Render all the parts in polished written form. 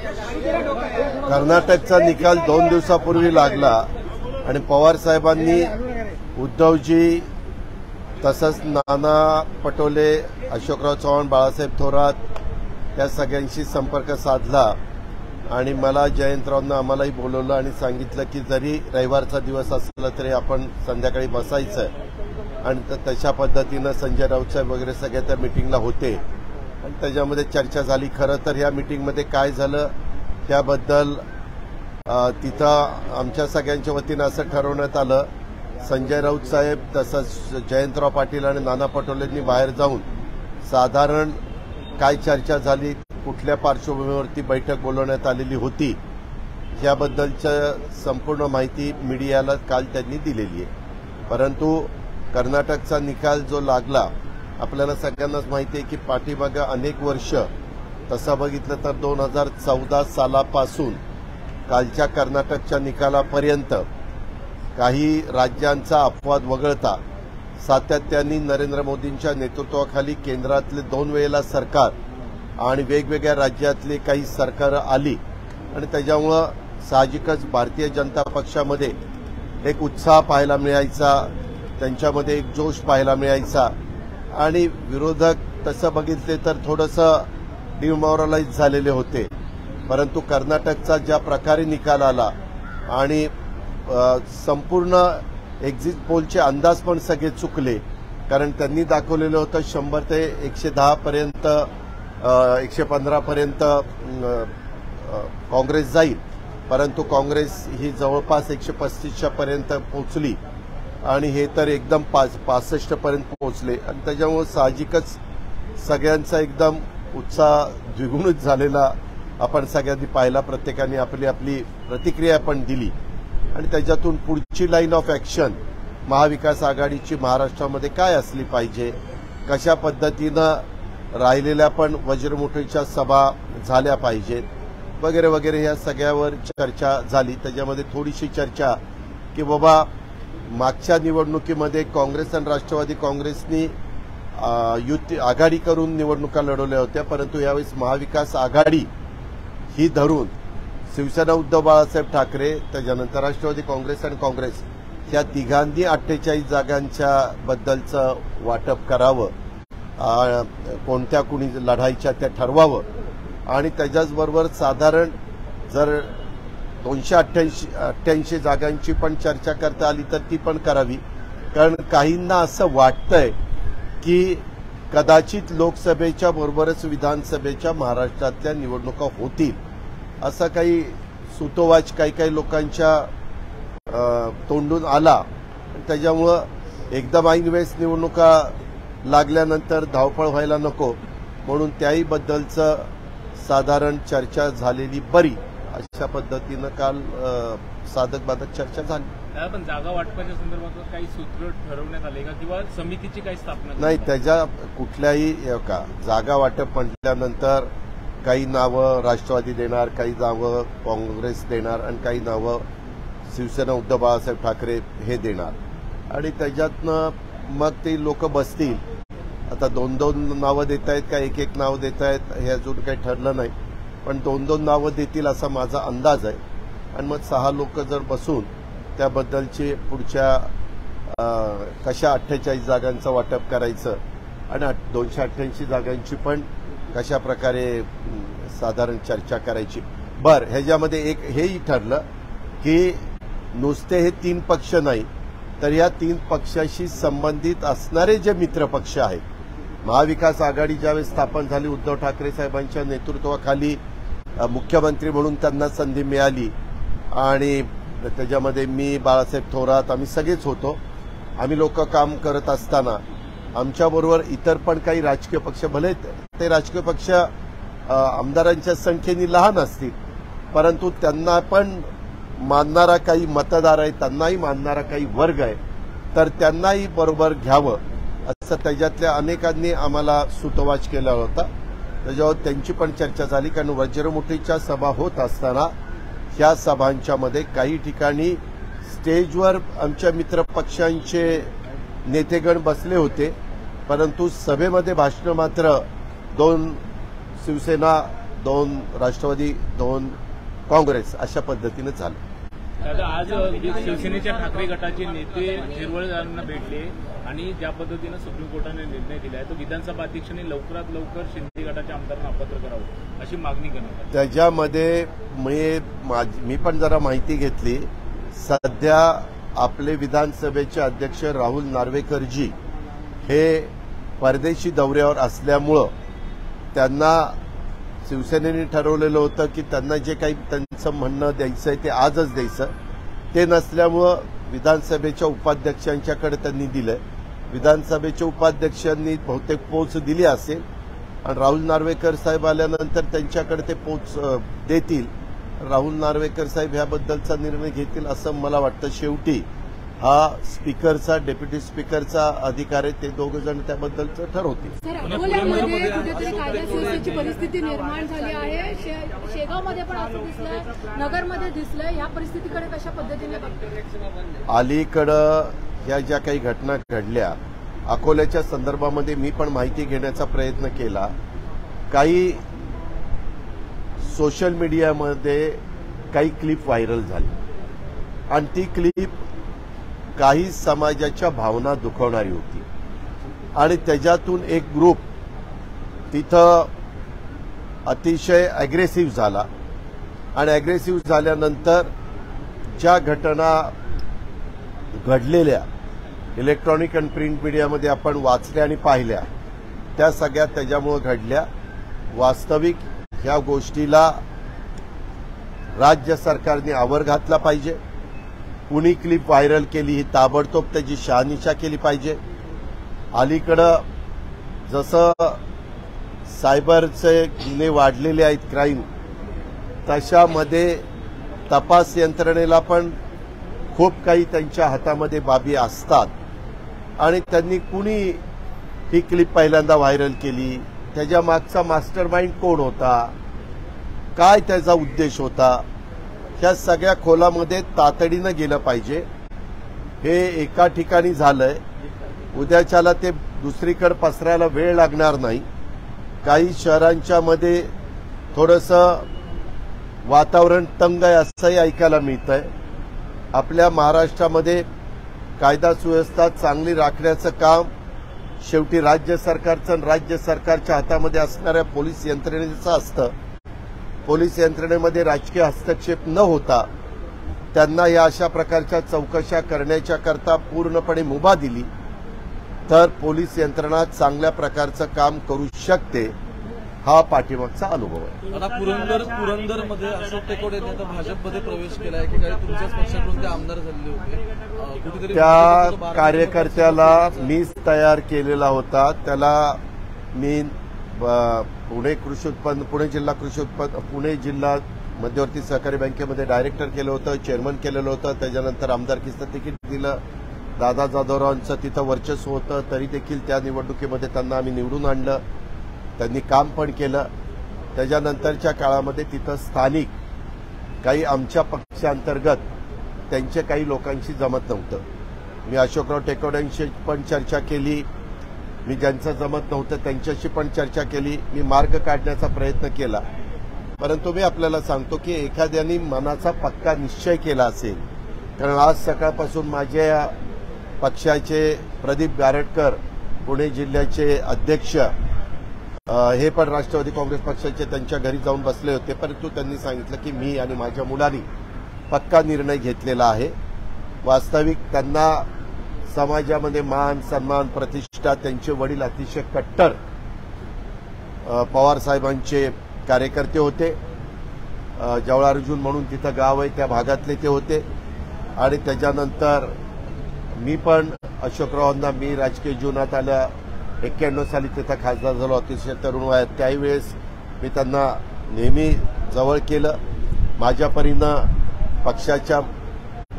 कर्नाटकचा निकाल 2 दिवसापूर्वी लागला आणि पवार साहेबांनी उद्धवजी तसंच नाना पटोले, अशोकराव चव्हाण, बाळासाहेब थोरात या सगळ्यांशी संपर्क साधला आणि मला जयंतरावांना आम्हालाही बोलवलं आणि सांगितलं की जरी रविवारचा दिवस असला तरी आपण संध्याकाळी बसायचं आणि तशा पद्धतीनं संजय राऊत साहेब वगैरे सगळ्या त्या मिटिंगला होते आणि त्याच्यामध्ये चर्चा झाली। खरं तर या मिटिंगमध्ये काय झालं त्याबद्दल तिथं आमच्या सगळ्यांच्या वतीनं असं ठरवण्यात आलं, संजय राऊत साहेब तसंच जयंतराव पाटील आणि नाना पटोलेंनी बाहेर जाऊन साधारण काय चर्चा झाली, कुठल्या पार्श्वभूमीवरती बैठक बोलवण्यात आलेली होती याबद्दलच्या संपूर्ण माहिती मीडियाला काल त्यांनी दिलेली आहे। परंतु कर्नाटकचा निकाल जो लागला आपल्याला सगळ्यांनाच माहिती आहे की पाठीमागे अनेक वर्ष तसं बघितलं तर 2014 सालापासून कालच्या कर्नाटकच्या निकालापर्यंत काही राज्यांचा अपवाद वगळता सातत्याने नरेंद्र मोदींच्या नेतृत्वाखाली केंद्रातले 2 वेळेला सरकार आणि वेगवेगळ्या राज्यातली काही सरकारं आली आणि त्याच्यामुळं साहजिकच भारतीय जनता पक्षामध्ये एक उत्साह पाहायला मिळायचा, त्यांच्यामध्ये एक जोश पाहायला मिळायचा आणि विरोधक तसं बघितले तर थोडंसं डिमोरलाइज झालेले होते। परंतु कर्नाटकचा ज्या प्रकारे निकाल आला आणि संपूर्ण एक्झिट पोलचे अंदाज पण सगळे चुकले, कारण त्यांनी दाखवलेलं होतं 100 ते 110 पर्यंत 115 पर्यंत काँग्रेस जाईल, परंतु काँग्रेस ही जवळपास 135 पर्यंत पोहोचली आणि हे तर एकदम 65 पर्यंत पोहोचले आणि त्याच्यामुळे साहजिकच सगळ्यांचा एकदम उत्साह द्विगुणित झालेला आपण सगळ्यांनी पाहिला। प्रत्येकाने आपली आपली प्रतिक्रिया पण दिली आणि त्याच्यातून पुढची लाईन ऑफ ॲक्शन महाविकास आघाडीची महाराष्ट्रामध्ये काय असली पाहिजे, कशा पद्धतीनं राहिलेल्या पण वज्रमुठीच्या सभा झाल्या पाहिजेत वगैरे वगैरे या सगळ्यावर चर्चा झाली। त्याच्यामध्ये थोडीशी चर्चा की बाबा मागच्या निवडणुकीमध्ये काँग्रेस आणि राष्ट्रवादी काँग्रेसनी युती आघाडी करून निवडणुका लढवल्या होत्या, परंतु यावेळेस महाविकास आघाडी ही धरून शिवसेना उद्धव बाळासाहेब ठाकरे त्याच्यानंतर राष्ट्रवादी काँग्रेस आणि काँग्रेस या तिघांनी 48 जागांच्या बद्दलचं वाटप करावं, कोणत्या कुणी लढायच्या त्या ठरवावं आणि त्याच्याचबरोबर साधारण जर 288 जागांची पण चर्चा करता आली तर ती पण करावी, कारण काहींना असं वाटतंय की कदाचित लोकसभेच्या बरोबरच विधानसभेच्या महाराष्ट्रातल्या निवडणुका होतील असं काही सुतोवाच काही लोकांच्या तोंडून आला। त्याच्यामुळं एकदम ऐन वेळेस निवडणुका लागल्यानंतर धावपळ व्हायला नको म्हणून त्याही बद्दलचं साधारण चर्चा झालेली बरी, अशा पद्धतीनं काल साधक बाधक चर्चा झाली। पण जागा वाटपाच्या संदर्भात काही सूत्र ठरवण्यात आले का किंवा समितीची काही स्थापना नाही? त्याच्या कुठल्याही का जागा वाटप म्हटल्यानंतर काही नावं राष्ट्रवादी देणार, काही नावं काँग्रेस देणार आणि काही नावं शिवसेना उद्धव बाळासाहेब ठाकरे हे देणार आणि त्याच्यातनं मग ते लोक बसतील। आता 2-2 नावं देत आहेत का 1-1 नाव देत आहेत हे अजून काही ठरलं नाही, पण 2-2 नावं देतील असा माझा अंदाज आहे आणि मग 6 लोक जर बसून त्याबद्दलची पुढच्या कशा 48 जागांचं वाटप करायचं आणि 288 जागांची पण कशा प्रकारे साधारण चर्चा करायची। बरं, ह्याच्यामध्ये एक हेही ठरलं की नुसते हे 3 पक्ष नाही तर या 3 पक्षाशी संबंधित असणारे जे मित्रपक्ष आहेत, महाविकास आघाडी ज्यावेळेस स्थापन झाली उद्धव ठाकरे साहेबांच्या नेतृत्वाखाली मुख्यमंत्री म्हणून त्यांना संधी मिळाली आणि त्याच्यामध्ये मी, बाळासाहेब थोरात आम्ही सगळेच होतो। आम्ही लोक काम करत असताना आमच्याबरोबर इतर पण काही राजकीय पक्ष, भले ते राजकीय पक्ष आमदारांच्या संख्येने लहान असतील परंतु त्यांना पण मानणारा काही मतदार आहे, त्यांनाही मानणारा काही वर्ग आहे, तर त्यांनाही बरोबर घ्यावं असं त्याच्यातल्या अनेकांनी आम्हाला सुतोवाच केला होता। त्याच्यावर त्यांची पण चर्चा झाली, कारण वज्रमुठीच्या सभा होत असताना ह्या सभांच्यामध्ये काही ठिकाणी स्टेजवर आमच्या मित्रपक्षांचे नेतेगण बसले होते, परंतु सभेमध्ये भाषण मात्र 2 शिवसेना 2 राष्ट्रवादी 2 काँग्रेस अशा पद्धतीने झालं. दादा, आज शिवसेनेच्या ठाकरे गटाचे नेते झिरवळकरांना भेटले आणि ज्या पद्धतीनं सुप्रीम कोर्टाने निर्णय दिला आहे तो विधानसभा अध्यक्षांनी लवकरात लवकर शिंदे गटाच्या आमदारांना अपात्र करावं अशी मागणी करण्यात आली. त्याच्यामध्ये मी पण जरा माहिती घेतली. सध्या आपले विधानसभेचे अध्यक्ष राहुल नार्वेकरजी हे परदेशी दौऱ्यावर असल्यामुळं त्यांना शिवसेनेने ठरवलेलं होतं की त्यांना जे काही त्यांचं म्हणणं द्यायचं आहे ते आजच द्यायचं. ते नसल्यामुळं विधानसभेच्या उपाध्यक्षांच्याकडे त्यांनी दिलंय. विधानसभेच्या उपाध्यक्षांनी बहुतेक पोच दिली असेल आणि राहुल नार्वेकर साहेब आल्यानंतर त्यांच्याकडे ते पोच देतील. राहुल नार्वेकर साहेब ह्याबद्दलचा निर्णय घेतील असं मला वाटतं. शेवटी हा स्पीकरचा, डेप्युटी स्पीकरचा अधिकार आहे. ते दोघं जण त्याबद्दलचं ठरवतील. अकोल्यामध्ये कुठेतरी कायदा सुव्यवस्थेची परिस्थिती निर्माण झाली आहे. शेगावमध्ये पण असं दिसलंय, नगरमध्ये दिसलंय. या परिस्थितीकडे कशा पद्धतीने बघतो? अलीकडं ह्या ज्या काही घटना घडल्या अकोल्याच्या संदर्भामध्ये मी पण माहिती घेण्याचा प्रयत्न केला. काही सोशल मीडियामध्ये काही क्लिप व्हायरल झाली आणि ती क्लिप काही समाजाच्या भावना दुखवणारी होती आणि त्याच्यातून एक ग्रुप तिथं अतिशय अग्रेसिव्ह झाला आणि अग्रेसिव्ह झाल्यानंतर ज्या घटना घडलेल्या इलेक्ट्रॉनिक आणि प्रिंट मीडियामध्ये आपण वाचल्या आणि पाहिल्या त्या सगळ्या त्याच्यामुळे घडल्या. वास्तविक ह्या गोष्टीला राज्य सरकारने आवर घातला पाहिजे. कुणी क्लिप व्हायरल केली ही ताबडतोब त्याची शहानिशा केली पाहिजे. अलीकडं जसं सायबरचे गुन्हे वाढलेले आहेत, क्राईम, तशामध्ये तपास यंत्रणेला पण खूप काही त्यांच्या हातामध्ये बाबी असतात आणि त्यांनी कुणी ही क्लिप पहिल्यांदा व्हायरल केली, त्याच्या मागचा मास्टर माइंड कोण होता, काय त्याचा उद्देश होता, ह्या सगळ्या खोलामध्ये तातडीनं गेलं पाहिजे. हे एका ठिकाणी झालंय, उद्याच्याला ते दुसरीकडे पसरायला वेळ लागणार नाही. काही शहरांच्या मध्ये थोडंसं वातावरण तंग आहे असंही ऐकायला मिळतंय. आपल्या महाराष्ट्रामध्ये कायदा सुव्यवस्था चांगली राखण्याचं काम शेवटी राज्य सरकारचं आणि राज्य सरकारच्या हातामध्ये असणाऱ्या पोलीस यंत्रणेचं असतं. पोलीस यंत्रणेमध्ये राजकीय हस्तक्षेप न होता त्यांना या अशा प्रकारच्या चौकशा करण्याच्या करता पूर्णपणे मुभा दिली तर पोलीस यंत्रणा चांगल्या प्रकारचं काम करू शकते. हा पाठीमागचा अनुभव आहे. आता पुरंदरमध्ये अशोक टेकोडे यांनी आता भाजपमध्ये प्रवेश केला आहे की काही तुमच्याच पक्षाकडून ते आमदार झालेले होते. कुठेतरी त्या कार्यकर्त्याला मीच तयार केलेला होता. त्याला मी पुणे जिल्हा मध्यवर्ती सहकारी बँकेमध्ये डायरेक्टर केलं होतं, चेअरमन केलेलं होतं. त्याच्यानंतर आमदारकीचं तिकीट दिलं. दादा जाधवरावांचं तिथं वर्चस्व होतं, तरी देखील त्या निवडणुकीमध्ये त्यांना आम्ही निवडून आणलं. त्यांनी काम पण केलं. त्याच्यानंतरच्या काळामध्ये तिथं स्थानिक काही आमच्या पक्षांतर्गत त्यांचे काही लोकांशी जमत नव्हतं. मी अशोकराव टेकोड्यांशी पण चर्चा केली. मी ज्यांचं जमत नव्हतं त्यांच्याशी पण चर्चा केली. मी मार्ग काढण्याचा प्रयत्न केला. परंतु मी आपल्याला सांगतो की एखाद्याने मनाचा पक्का निश्चय केला असेल, कारण आज सकाळपासून माझ्या पक्षाचे प्रदीप गारटकर पुणे जिल्ह्याचे अध्यक्ष हे पण राष्ट्रवादी काँग्रेस पक्षाचे त्यांच्या घरी जाऊन बसले होते. परंतु त्यांनी सांगितलं की मी आणि माझ्या मुलांनी पक्का निर्णय घेतलेला आहे. वास्तविक त्यांना समाजामध्ये मान सन्मान प्रतिष्ठा, त्यांचे वडील अतिशय कट्टर पवार साहेबांचे कार्यकर्ते होते. जवळ अर्जुन म्हणून तिथं गाव आहे त्या भागातले ते होते. आणि त्याच्यानंतर मी पण अशोकरावांना मी राजकीय जीवनात आल्या 91 साली तिथं खासदार झालो अतिशय तरुण वयात. त्यावेळेस मी त्यांना नेहमी जवळ केलं. माझ्या परीनं पक्षाच्या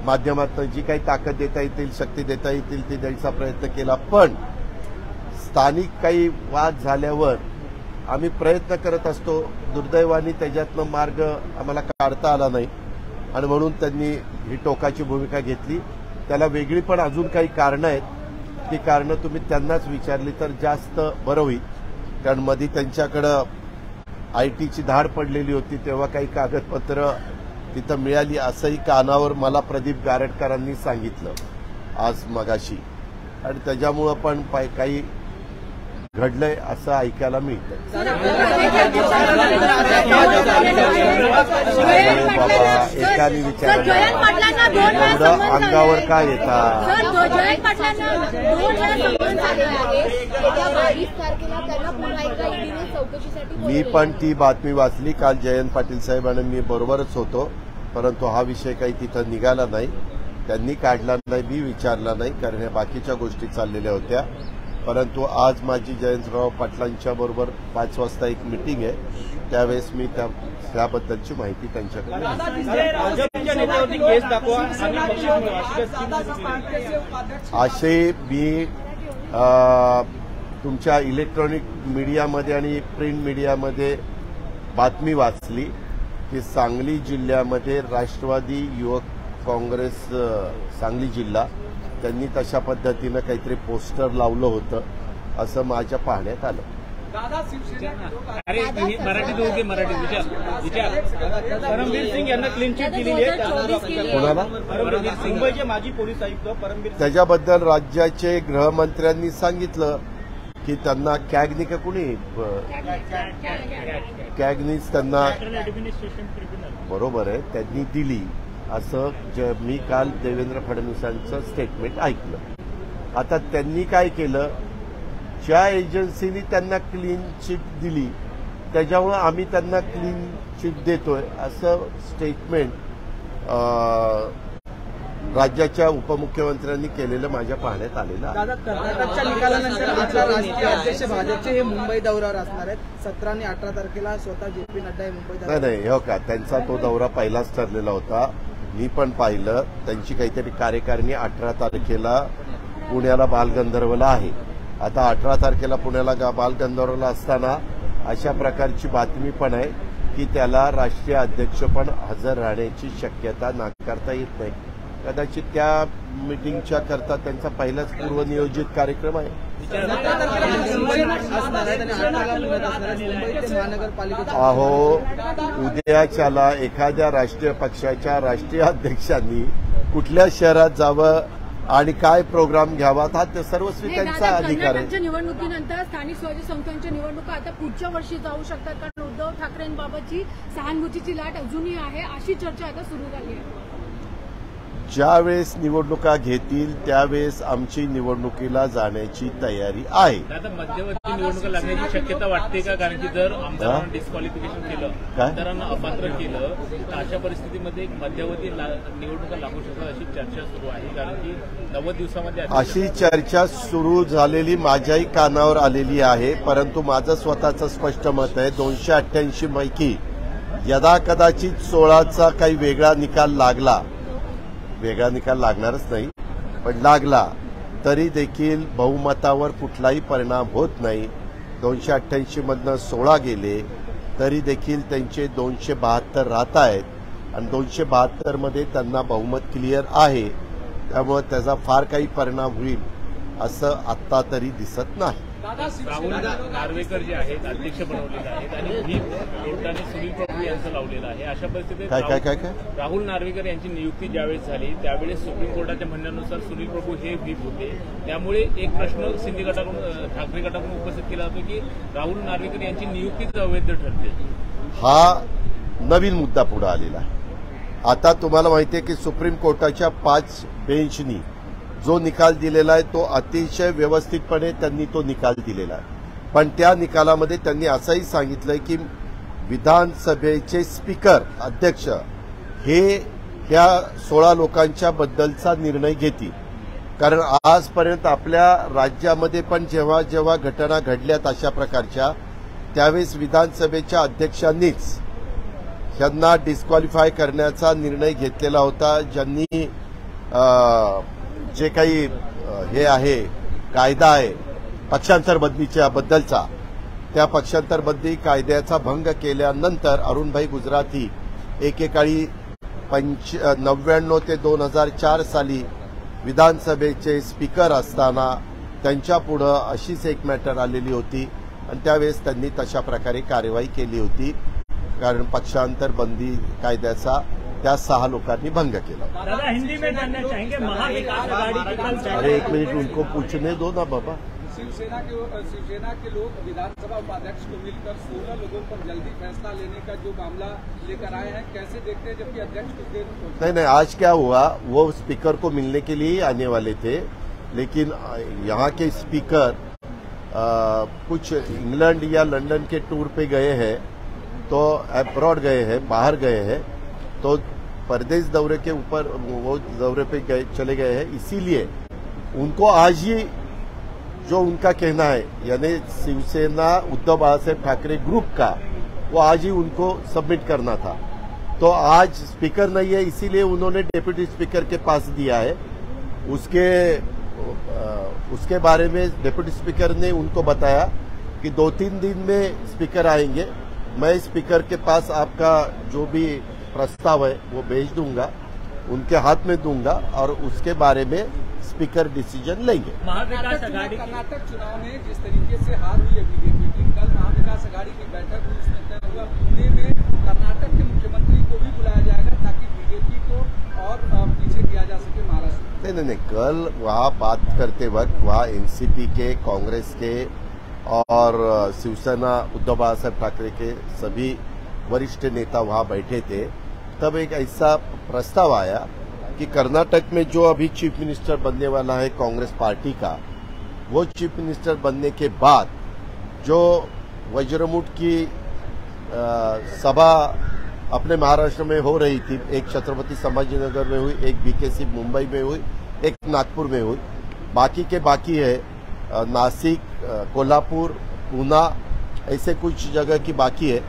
माध्यमातून जी काही ताकद देता येतील, शक्ती देता येतील ती द्यायचा प्रयत्न केला. पण स्थानिक काही वाद झाल्यावर आम्ही प्रयत्न करत असतो. दुर्दैवाने त्याच्यातनं मार्ग आम्हाला काढता आला नाही आणि म्हणून त्यांनी ही टोकाची भूमिका घेतली. त्याला वेगळी पण अजून काही कारणं आहेत. ती कारणं तुम्ही त्यांनाच विचारली तर जास्त बरं होईल, कारण मध्ये त्यांच्याकडं आयटीची धाड पडलेली होती तेव्हा काही कागदपत्र तिथं मिळाली असंही कानावर मला प्रदीप गारटकरांनी सांगितलं आज मगाशी, आणि त्याच्यामुळं पण काही घडलंय असं ऐकायला मिळतंय. बाबा एकाने विचारलं एवढं अंगावर काय येतात. मी पण ती बातमी वाचली काल. जयंत पाटील साहेब आणि मी बरोबरच होतो, परंतु हा विषय काही तिथं निघाला नाही, त्यांनी काढला नाही, मी विचारला नाही, कारण ह्या बाकीच्या गोष्टी चाललेल्या होत्या. परंतु आज माझी जयंतराव पाटलांच्या बरोबर 5 वाजता एक मीटिंग आहे, त्यावेळेस मी त्याबद्दलची माहिती त्यांच्याकडे. असे मी तुमच्या इलेक्ट्रॉनिक मीडियामध्ये आणि प्रिंट मीडियामध्ये बातमी वाचली की सांगली जिल्ह्यामध्ये राष्ट्रवादी युवक काँग्रेस सांगली जिल्हा त्यांनी तशा पद्धतीनं काहीतरी पोस्टर लावलं होतं असं माझ्या पाहण्यात आलं. परमवीर सिंग यांना क्लीन चिट दिलेली आहे. कोणाला? मुंबईचे माजी पोलीस आयुक्त परमवीर. त्याच्याबद्दल राज्याचे गृहमंत्र्यांनी सांगितलं की त्यांना कॅगनी का कुणी कॅगनीच त्यांना बरोबर आहे त्यांनी दिली असं मी काल देवेंद्र फडणवीसांचं स्टेटमेंट ऐकलं. आता त्यांनी काय केलं, ज्या एजन्सीनी त्यांना क्लीन चिट दिली त्याच्यामुळे आम्ही त्यांना क्लीन चिट देतोय असं स्टेटमेंट राज्याच्या उपमुख्यमंत्र्यांनी केलेलं माझ्या पाहण्यात आलेलं आहे. दादा, कर्नाटकच्या निकालानंतर आता राष्ट्रीय अध्यक्ष भाजपचे हे मुंबई दौऱ्यावर असणार आहेत. 17 आणि 18 तारखेला स्वतः जे.पी. नड्डा हे मुंबई दौऱ्यावर. नाही हो का, त्यांचा तो दौरा पहिलाच ठरलेला होता. मी पण पाहिलं त्यांची काहीतरी कार्यकारिणी 18 तारखेला पुण्याला बालगंधर्वला आहे. आता 18 तारखेला पुण्याला बालगंधर्वला असताना अशा प्रकारची बातमी पण आहे की त्याला राष्ट्रीय अध्यक्ष पण हजर राहण्याची शक्यता नाकारता येत नाही. कदाचित त्या मिटिंगच्या करता त्यांचा पहिलाच पूर्वनियोजित कार्यक्रम आहे. अहो, उद्याच्याला एखाद्या राष्ट्रीय पक्षाच्या राष्ट्रीय अध्यक्षांनी कुठल्या शहरात जावं आणि काय प्रोग्राम घ्यावा हा ते सर्वस्वी त्यांचा अधिकार आहे. कर्नाटकच्या निवडणुकीनंतर स्थानिक स्वराज्य संस्थांच्या निवडणुका आता पुढच्या वर्षी जाऊ शकतात, कारण उद्धव ठाकरेंबाबतची सहानुभूतीची लाट अजूनही आहे अशी चर्चा आता सुरू झाली आहे. ज्यावेळेस निवडणुका घेतील त्यावेळेस आमची निवडणुकीला जाण्याची तयारी आहे. आता मध्यवर्ती निवडणुका लागण्याची शक्यता वाटते का? कारण की जर आमदारांना डिस्क्वालिफिकेशन केलं, आमदारांना अपात्र केलं, तर अशा परिस्थितीमध्ये एक मध्यवर्ती निवडणुका लागू शकतात अशी चर्चा सुरू आहे. कारण की 90 दिवसामध्ये अशी चर्चा सुरू झालेली माझ्याही कानावर आलेली आहे. परंतु माझं स्वतःचं स्पष्ट मत आहे, 288 पैकी यदा कदाचित 16चा काही वेगळा निकाल लागला, वेगळा निकाल लागणारच नाही पण लागला तरी देखील बहुमतावर कुठलाही परिणाम होत नाही. 288 मधनं 16 गेले तरी देखील त्यांचे 272 राहत आहेत आणि 272 मध्ये त्यांना बहुमत क्लिअर आहे. त्यामुळे त्याचा फार काही परिणाम होईल असं आत्ता तरी दिसत नाही. राहुल नार्वेकर जे आहेत अध्यक्ष बनवलेले आहेत आणि व्हीप कोर्टाने सुनील प्रभू यांचं लावलेलं आहे. अशा परिस्थितीत काय राहुल नार्वेकर यांची नियुक्ती ज्यावेळेस झाली त्यावेळेस सुप्रीम कोर्टाच्या म्हणण्यानुसार सुनील प्रभू हे व्हीप होते. त्यामुळे एक प्रश्न शिंदे गटाकडून ठाकरे गटाकडून उपस्थित केला जातो की राहुल नार्वेकर यांची नियुक्तीच अवैध ठरते. हा नवीन मुद्दा पुढे आलेला आहे. आता तुम्हाला माहिती आहे की सुप्रीम कोर्टाच्या 5 बेंचनी जो निकाल दिलेला आहे तो अतिशय व्यवस्थितपणे त्यांनी तो निकाल दिलेला आहे. पण त्या निकालामध्ये त्यांनी असंही सांगितलंय की विधानसभेचे स्पीकर अध्यक्ष हे ह्या 16 लोकांच्या बद्दलचा निर्णय घेतील. कारण आजपर्यंत आपल्या राज्यामध्ये पण जेव्हा जेव्हा घटना घडल्यात अशा प्रकारच्या त्यावेळेस विधानसभेच्या अध्यक्षांनीच यांना डिस्क्वालिफाय करण्याचा निर्णय घेतलेला होता. ज्यांनी जे काही हे आहे कायदा आहे पक्षांतर बदलीच्या बद्दलचा त्या पक्षांतर बदली कायद्याचा भंग केल्यानंतर अरुणभाई गुजराती एकेकाळी 99 ते 2004 साली विधानसभेचे स्पीकर असताना त्यांच्यापुढं अशीच एक मॅटर आलेली होती आणि त्यावेळेस त्यांनी तशा प्रकारे कार्यवाही केली होती, कारण पक्षांतर बंदी कायद्याचा त्या 6 लोकांनी भंग केला. दादा हिंदी में जानना चाहेंगे महाविकास आघाड़ी की कल अरे एक मिनिट उनको पूछने दो ना बाबा. शिवसेना के लोग विधानसभा उपाध्यक्ष को मिलकर 16 लोगों पर जल्दी फैसला लेने का जो मामला लेकर आए हैं, कैसे देखते हैं, जबकि अध्यक्ष कुछ देर नहीं, आज क्या हुआ, वो स्पीकर को मिलने के लिए ही आने वाले थे, लेकिन यहाँ के स्पीकर कुछ इंग्लैंड या लंदन के टूर पे गए हैं, तो अब्रॉड गए हैं, बाहर गए हैं, तो परदेश दौरे के ऊपर वो दौरे पे चले गए हैं. इसीलिए उनको आज ही जो उनका कहना है, यानी शिवसेना उद्धव बाळासाहेब ठाकरे ग्रुप का, वो आज ही उनको सबमिट करना था. तो आज स्पीकर नहीं है, इसीलिए उन्होंने डेप्यूटी स्पीकर के पास दिया है. उसके बारे में डेप्यूटी स्पीकर ने उनको बताया कि 2-3 दिन में स्पीकर आएंगे, मैं स्पीकर के पास आपका जो भी प्रस्ताव है वो भेज दूंगा, उनके हाथ में दूंगा, और उसके बारे में स्पीकर डिसीजन लेंगे. महाविकास आघाड़ी कर्नाटक चुनाव में जिस तरीके से हार हुई है बीजेपी की, कल महाविकास आघाड़ी की बैठक हुई, उसमें तय हुआ पुणे में कर्नाटक के मुख्यमंत्री को भी बुलाया जाएगा ताकि बीजेपी को और पीछे किया जा सके महाराष्ट्र. नहीं, कल वहाँ बात करते वक्त वहाँ एनसीपी के, कांग्रेस के और शिवसेना उद्धव बाळासाहेब ठाकरे के सभी वरिष्ठ नेता वहाँ बैठे थे. तब एक ऐसा प्रस्ताव आया कि कर्नाटक में जो अभी चीफ मिनिस्टर बनने वाला है कांग्रेस पार्टी का, वो चीफ मिनिस्टर बनने के बाद जो वज्रमुठ की सभा अपने महाराष्ट्र में हो रही थी, एक छत्रपति संभाजीनगर में हुई, एक बीकेसी मुंबई में हुई, एक नागपुर में हुई, बाकी है नासिक, कोल्हापुर, पूना, ऐसे कुछ जगह की बाकी है.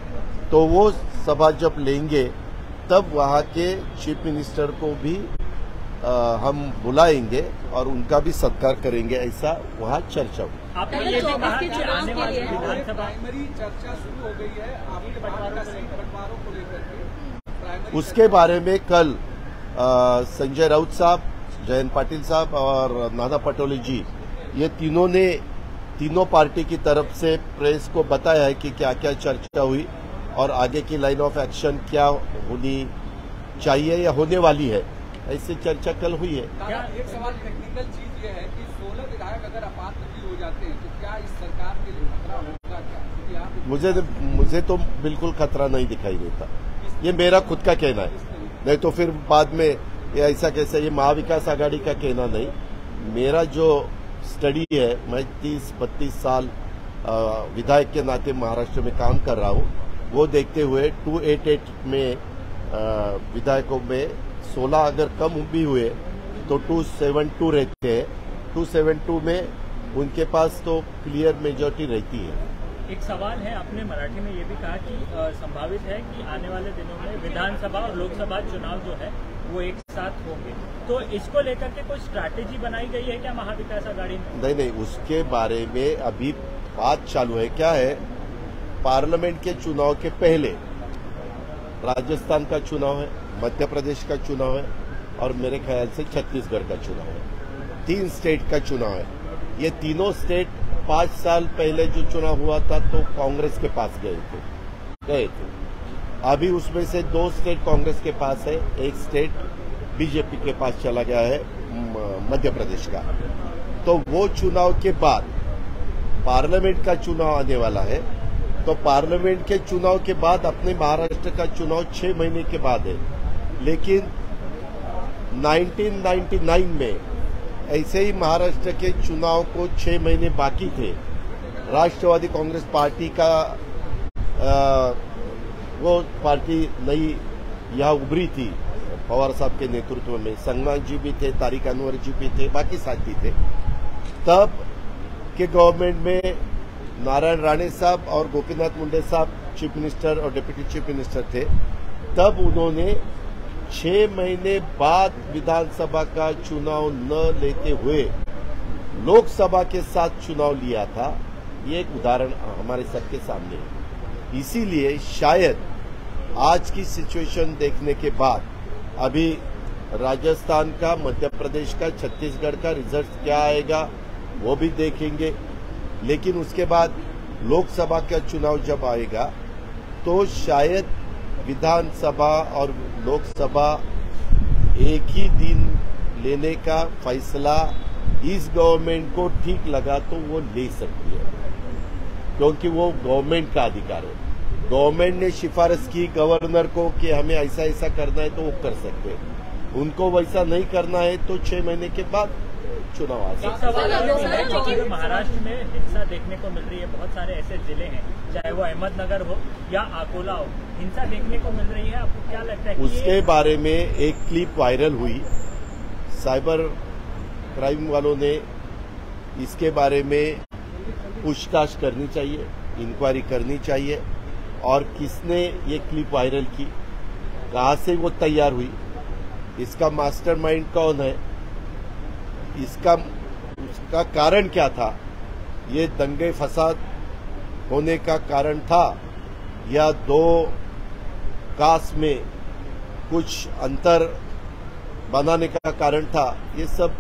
तो वो सभा जब लेंगे तब वहाँ के चीफ मिनिस्टर को भी हम बुलाएंगे और उनका भी सत्कार करेंगे, ऐसा वहाँ चर्चा हुई. आपने ये भी कहा कि आने वाली विधानसभा प्राइमरी चर्चा शुरू हो गई है आपके बंटवारों को लेकर के. उसके बारे में कल संजय राउत साहब, जयंत पाटिल साहब और नाना पटोले जी, ये तीनों पार्टी की तरफ से प्रेस को बताया है कि क्या क्या चर्चा हुई और आगे की लाइन ऑफ एक्शन क्या होनी चाहिए या होने वाली है, ऐसी चर्चा कल हुई है. एक सवाल टेक्निकल चीज ये है कि 16 विधायक अगर अपात्र भी हो जाते हैं तो क्या इस सरकार के लिए खतरा होगा क्या? मुझे तो बिल्कुल खतरा नहीं दिखाई देता. ये मेरा खुद का कहना है, नहीं तो फिर बाद में ये ऐसा कैसे, ये महाविकास आघाड़ी का कहना नहीं, मेरा जो स्टडी है, मैं 30-32 साल विधायक के नाते महाराष्ट्र में काम कर रहा हूँ, वो देखते हुए 288 में विधायकों में 16 अगर कम भी हुए तो 272 रहते हैं. 272 में उनके पास तो क्लियर मेजॉरिटी रहती है. एक सवाल है, आपने मराठी में ये भी कहा कि संभावित है कि आने वाले दिनों में विधानसभा और लोकसभा चुनाव जो है वो एक साथ होंगे, तो इसको लेकर के कोई स्ट्रैटेजी बनाई गई है क्या महाविकास आघाड़ी में? नहीं, उसके बारे में अभी बात चालू है. क्या है, पार्लियामेंट के चुनाव के पहले राजस्थान का चुनाव है, मध्य प्रदेश का चुनाव है और मेरे ख्याल से छत्तीसगढ़ का चुनाव है. 3 स्टेट का चुनाव है. ये तीनों स्टेट 5 साल पहले जो चुनाव हुआ था तो कांग्रेस के पास गए थे. अभी उसमें से 2 स्टेट कांग्रेस के पास है, 1 स्टेट बीजेपी के पास चला गया है, मध्य प्रदेश का. तो वो चुनाव के बाद पार्लियामेंट का चुनाव आने वाला है. तो पार्लियामेंट के चुनाव के बाद अपने महाराष्ट्र का चुनाव 6 महीने के बाद है. लेकिन 1999 में ऐसे ही महाराष्ट्र के चुनाव को 6 महीने बाकी थे, राष्ट्रवादी कांग्रेस पार्टी का वो पार्टी नई यहाँ उभरी थी पवार साहब के नेतृत्व में. संगनाथ जी भी थे, तारिक अनवर जी भी थे, बाकी साथी थे. तब के गवर्नमेंट में नारायण राणे साहब और गोपीनाथ मुंडे साहब चीफ मिनिस्टर और डिप्टी चीफ मिनिस्टर थे. तब उन्होंने 6 महीने बाद विधानसभा का चुनाव न लेते हुए लोकसभा के साथ चुनाव लिया था. ये एक उदाहरण हमारे सबके सामने है. इसीलिए शायद आज की सिचुएशन देखने के बाद अभी राजस्थान का, मध्य प्रदेश का, छत्तीसगढ़ का रिजल्ट क्या आएगा वो भी देखेंगे. लेकिन उसके बाद लोकसभा का चुनाव जब आएगा तो शायद विधानसभा और लोकसभा एक ही दिन लेने का फैसला इस गवर्नमेंट को ठीक लगा तो वो ले सकती है, क्योंकि वो गवर्नमेंट का अधिकार है। गवर्नमेंट ने सिफारिश की गवर्नर को कि हमें ऐसा ऐसा करना है तो वो कर सकते हैं। उनको वैसा नहीं करना है तो 6 महीने के बाद चुनाव आ सकता है। महाराष्ट्र में हिंसा देखने को मिल रही है, बहुत सारे ऐसे जिले हैं, चाहे वो अहमदनगर हो या अकोला हो, हिंसा देखने को मिल रही है। आपको क्या लगता है कि उसके बारे में एक क्लिप वायरल हुई, साइबर क्राइम वालों ने इसके बारे में पूछताछ करनी चाहिए, इंक्वायरी करनी चाहिए, और किसने ये क्लिप वायरल की, कहां से वो तैयार हुई, इसका मास्टरमाइंड कौन है, उसका कारण क्या था, ये दंगे फसाद होने का कारण था या दो कास्ट में कुछ अंतर बनाने का कारण था, ये सब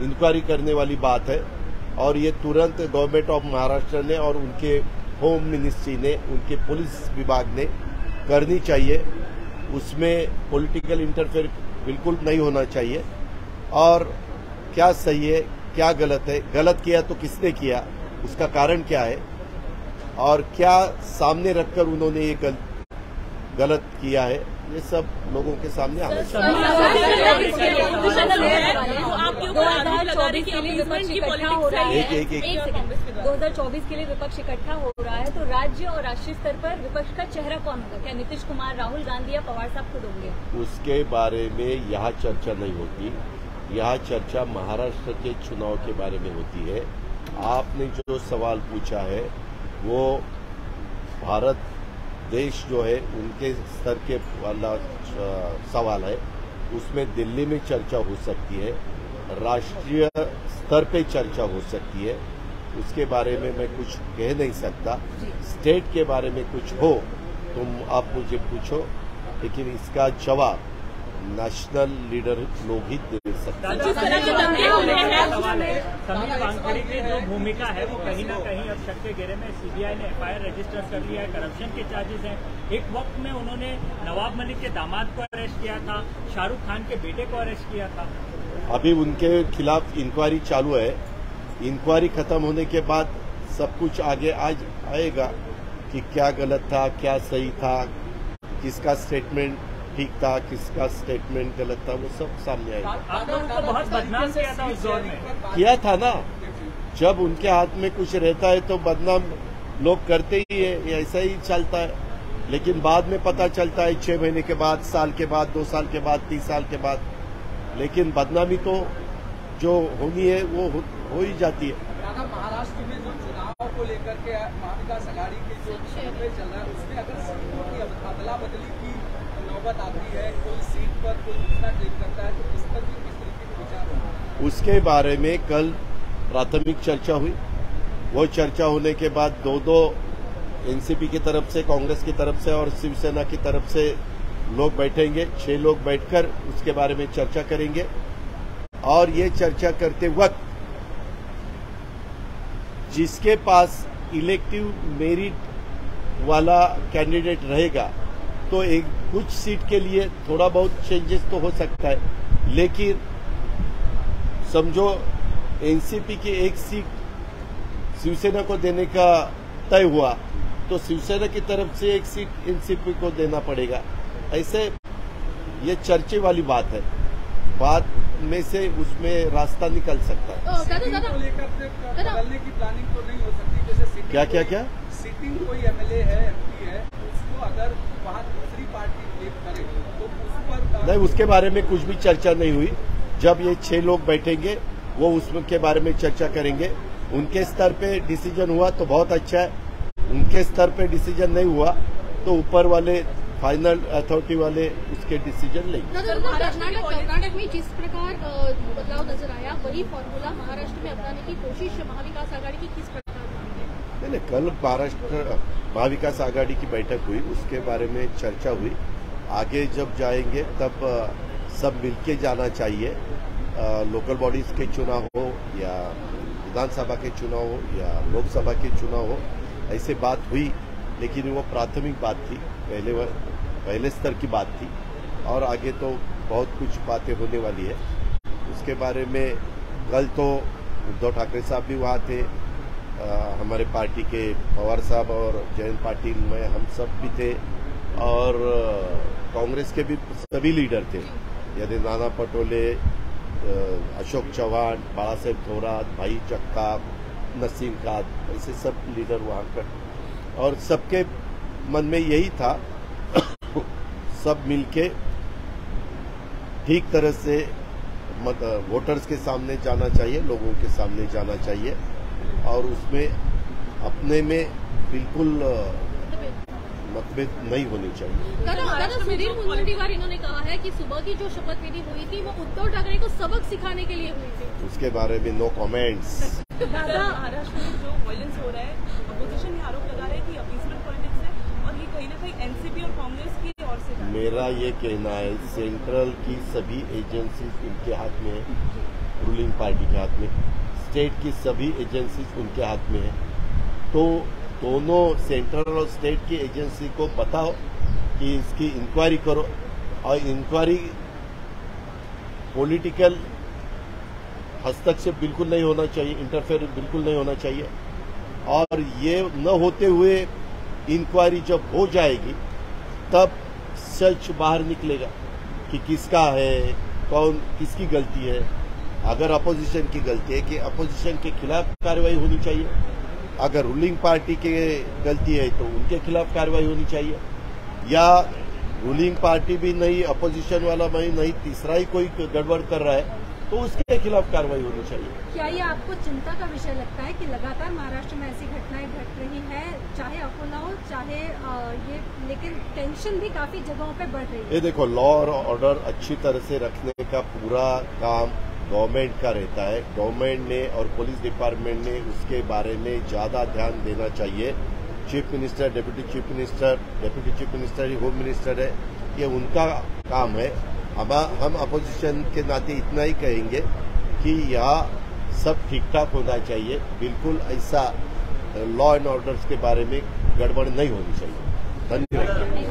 इंक्वायरी करने वाली बात है। और ये तुरंत गवर्नमेंट ऑफ महाराष्ट्र ने और उनके होम मिनिस्ट्री ने, उनके पुलिस विभाग ने करनी चाहिए। उसमें पॉलिटिकल इंटरफेयर बिल्कुल नहीं होना चाहिए। और क्या सही है क्या गलत है, गलत किया तो किसने किया, उसका कारण क्या है, और क्या सामने रखकर उन्होंने ये गलत किया है, ये सब लोगों के सामने आना चाहिए। 2024 के लिए विपक्ष इकट्ठा हो रहा है, तो राज्य और राष्ट्रीय स्तर पर विपक्ष का चेहरा कौन होगा? क्या नीतीश कुमार, राहुल गांधी या पवार साहब खुद होंगे? उसके बारे में यहाँ चर्चा नहीं होती। यहाँ चर्चा महाराष्ट्र के चुनाव के बारे में होती है। आपने जो सवाल पूछा है वो भारत देश जो है उनके स्तर के वाला सवाल है, उसमें दिल्ली में चर्चा हो सकती है, राष्ट्रीय स्तर पे चर्चा हो सकती है। उसके बारे में मैं कुछ कह नहीं सकता। स्टेट के बारे में कुछ हो तुम आप मुझे पूछो, लेकिन इसका जवाब नेशनल लीडर लोग ही दे सकते हैं। समीर वानखेड़े की जो भूमिका है वो कहीं ना कहीं अब शक के घेरे में, सीबीआई ने एफआईआर रजिस्टर कर लिया है, करप्शन के चार्जेस हैं। एक वक्त में उन्होंने नवाब मलिक के दामाद को अरेस्ट किया था, शाहरुख खान के बेटे को अरेस्ट किया था। अभी उनके खिलाफ इंक्वायरी चालू है। इंक्वायरी खत्म होने के बाद सब कुछ आगे आएगा कि क्या गलत था, क्या सही था, किसका स्टेटमेंट ठीक था, किसका स्टेटमेंट गलत था, वो सब सामने आएगा। आप लोगों को बहुत बदनाम किया था उस दौर में। किया था ना, जब उनके हाथ में कुछ रहता है तो बदनाम लोग करते ही है, ये ऐसा ही चलता है। लेकिन बाद में पता चलता है 6 महीने के बाद, साल के बाद, 2 साल के बाद, 3 साल के बाद। लेकिन बदनामी तो जो होनी है वो हो ही जाती है। महाराष्ट्र में जो चुनाव को लेकर के महाविकास आघाड़ी के जो सर्वे चल रहा है उसमें अगर सीटों की अदला बदली की नौबत आती है, कोई सीट पर कोई दूसरा क्लेम करता है, तो इस पर भी किस तरीके के विचार होगा? उसके बारे में कल प्राथमिक चर्चा हुई। वो चर्चा होने के बाद दो एनसीपी की तरफ से, कांग्रेस की तरफ से और शिवसेना की तरफ से लोग बैठेंगे। 6 लोग बैठकर उसके बारे में चर्चा करेंगे। और ये चर्चा करते वक्त जिसके पास इलेक्टिव मेरिट वाला कैंडिडेट रहेगा तो एक कुछ सीट के लिए थोड़ा बहुत चेंजेस तो हो सकता है, लेकिन समझो एनसीपी की एक सीट शिवसेना को देने का तय हुआ तो शिवसेना की तरफ से एक सीट एनसीपी को देना पड़ेगा। ऐसे ये चर्चे वाली बात है, बाद में से उसमें रास्ता निकल सकता है। सीटिंग को लेकर बदलने की प्लानिंग तो नहीं हो सकती? जैसे सीटिंग क्या सीटिंग कोई एमएलए है, एमपी है, उसको अगर वहाँ दूसरी पार्टी क्लेम करे तो उस पर नहीं, उसके बारे में कुछ भी चर्चा नहीं हुई। जब ये 6 लोग बैठेंगे वो उसके बारे में चर्चा करेंगे। उनके स्तर पे डिसीजन हुआ तो बहुत अच्छा है, उनके स्तर पे डिसीजन नहीं हुआ तो ऊपर वाले फाइनल अथॉरिटी वाले उसके डिसीजन लेंगे। कर्नाटक में जिस प्रकार बदलाव नजर आया वही फॉर्मूला महाराष्ट्र में अपनाने की कोशिश महाविकास आघाड़ी की किस प्रकार? नहीं, कल महाराष्ट्र महाविकास आघाड़ी की बैठक हुई, उसके बारे में चर्चा हुई। आगे जब जाएंगे तब सब मिलके जाना चाहिए। लोकल बॉडीज के चुनाव हो या विधानसभा के चुनाव हो या लोकसभा के चुनाव हो, ऐसे बात हुई, लेकिन वो प्राथमिक बात थी, पहले स्तर की बात थी, और आगे तो बहुत कुछ बातें होने वाली है। उसके बारे में कल तो उद्धव ठाकरे साहब भी वहाँ थे, हमारे पार्टी के पवार साहब और जयंत पाटिल में हम सब भी थे, और कांग्रेस के भी सभी लीडर थे, यदि नाना पटोले, अशोक चौहान, बाला साहेब थोरात, भाई जगताप, नसीम खान, ऐसे सब लीडर वहाँ पर, और सबके मन में यही था सब मिलके ठीक तरह से वोटर्स के सामने जाना चाहिए, लोगों के सामने जाना चाहिए, और उसमें अपने में बिल्कुल मतभेद नहीं होनी चाहिए। दादा सुधीर मुनगंटीवार इन्होंने कहा है कि सुबह की जो शपथ विधि हुई थी वो उद्धव ठाकरे को सबक सिखाने के लिए हुई थी। उसके बारे में नो कमेंट्स। दादा महाराष्ट्र में जो वायलेंस हो रहा है, अपोजिशन ये आरोप लगा रहे हैं कि अपीसमेंट पॉलिटिक्स है और ये कहीं ना कहीं एनसीपी और कांग्रेस की ओर से। मेरा ये कहना है सेंट्रल की सभी एजेंसीज उनके हाथ में है, रूलिंग पार्टी के हाथ में, स्टेट की सभी एजेंसीज उनके हाथ में है, तो दोनों सेंट्रल और स्टेट की एजेंसी को बताओ कि इसकी इंक्वायरी करो, और इंक्वायरी पॉलिटिकल हस्तक्षेप बिल्कुल नहीं होना चाहिए, इंटरफेयर बिल्कुल नहीं होना चाहिए, और ये न होते हुए इंक्वायरी जब हो जाएगी तब सच बाहर निकलेगा कि किसका है, कौन किसकी गलती है। अगर अपोजिशन की गलती है कि अपोजिशन के खिलाफ कार्रवाई होनी चाहिए, अगर रूलिंग पार्टी की गलती है तो उनके खिलाफ कार्रवाई होनी चाहिए, या रूलिंग पार्टी भी नहीं, अपोजिशन वाला भी नहीं, तीसरा ही कोई गड़बड़ कर रहा है तो उसके खिलाफ कार्रवाई होनी चाहिए। क्या ये आपको चिंता का विषय लगता है कि लगातार महाराष्ट्र में ऐसी घटनाएं घट रही है, चाहे अकोला हो चाहे ये, लेकिन टेंशन भी काफी जगहों पे बढ़ रही है? ये देखो, लॉ और ऑर्डर अच्छी तरह से रखने का पूरा काम गवर्नमेंट का रहता है। गवर्नमेंट ने और पुलिस डिपार्टमेंट ने उसके बारे में ज्यादा ध्यान देना चाहिए। Chief minister, deputy chief minister ही होम मिनिस्टर है, ये उनका काम है। हम अपोजिशन के नाते इतना ही कहेंगे कि यहाँ सब ठीक ठाक होना चाहिए, बिल्कुल ऐसा लॉ एंड ऑर्डर्स के बारे में गड़बड़ नहीं होनी चाहिए। धन्यवाद।